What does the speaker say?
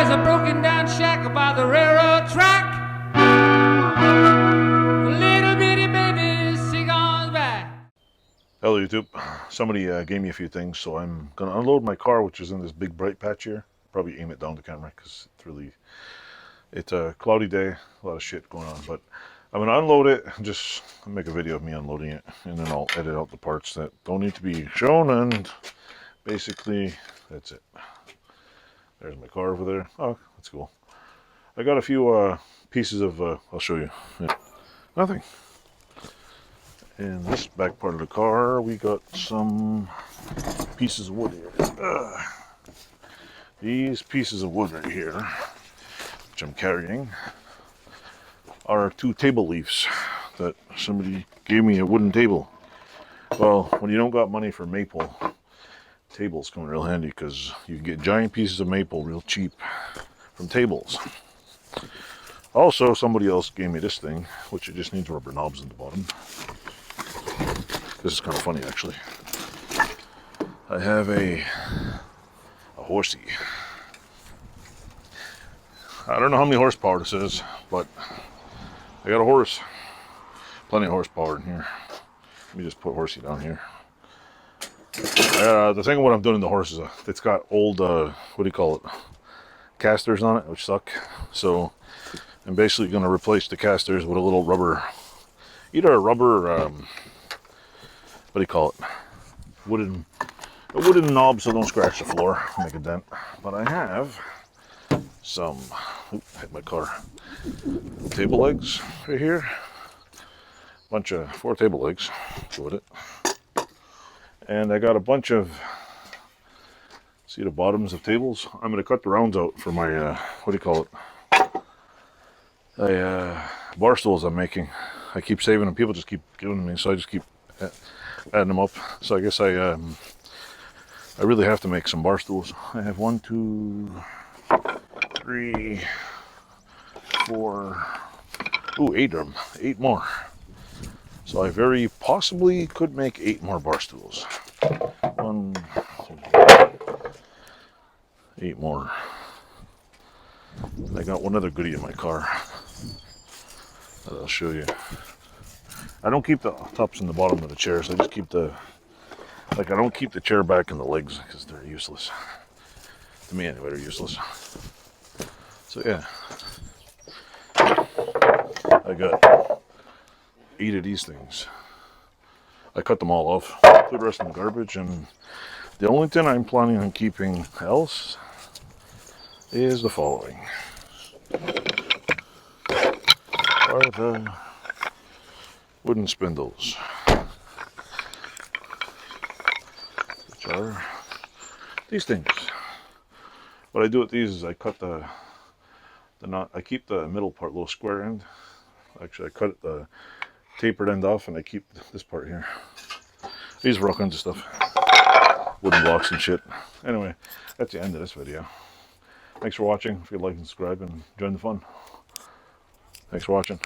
There's a broken down shack by the railroad track. Little bitty baby sing on back. Hello YouTube. Somebody gave me a few things, so I'm gonna unload my car, which is in this big bright patch here. Probably aim it down the camera because it's a cloudy day, a lot of shit going on, but I'm gonna unload it and just make a video of me unloading it, and then I'll edit out the parts that don't need to be shown, and basically that's it. There's my car over there. Oh, that's cool. I got a few pieces of I'll show you. Yeah. Nothing. In this back part of the car, we got some pieces of wood here. These pieces of wood right here, which I'm carrying, are 2 table leaves that somebody gave me. A wooden table. Well, when you don't got money for maple, tables come in real handy because you can get giant pieces of maple real cheap from tables. Also, somebody else gave me this thing, which it just needs rubber knobs in the bottom. This is kind of funny, actually. I have a horsey. I don't know how many horsepower this is, but I got a horse. Plenty of horsepower in here. Let me just put horsey down here. The thing of what I'm doing in the horse is it's got old, what do you call it? Casters on it, which suck. So I'm basically going to replace the casters with a little rubber, either a rubber, what do you call it? A wooden knob so don't scratch the floor, make a dent. But I have some, hit my car, table legs right here. Bunch of 4 table legs, go with it. And I got a bunch of, see the bottoms of tables? I'm going to cut the rounds out for my, what do you call it? Bar stools I'm making. I keep saving them, people just keep giving them to me, so I just keep adding them up. So I guess I really have to make some bar stools. I have 1, 2, 3, 4, 8 of them, 8 more. So I very possibly could make 8 more bar stools. 1, 2, 8 more. I got one other goodie in my car that I'll show you. I don't keep the tops and the bottom of the chairs. I just keep I don't keep the chair back and the legs because they're useless. To me anyway, they're useless. So yeah. I got 8 of these things. I cut them all off, put the rest in the garbage, and the only thing I'm planning on keeping else is the following. Are the wooden spindles, which are these things. What I do with these is I cut the knot. I keep the middle part, little square end. Actually, I cut the tapered end off, and I keep this part here. These are all kinds of stuff, wooden blocks and shit. Anyway, that's the end of this video. Thanks for watching. If you'd like and subscribe and join the fun. Thanks for watching.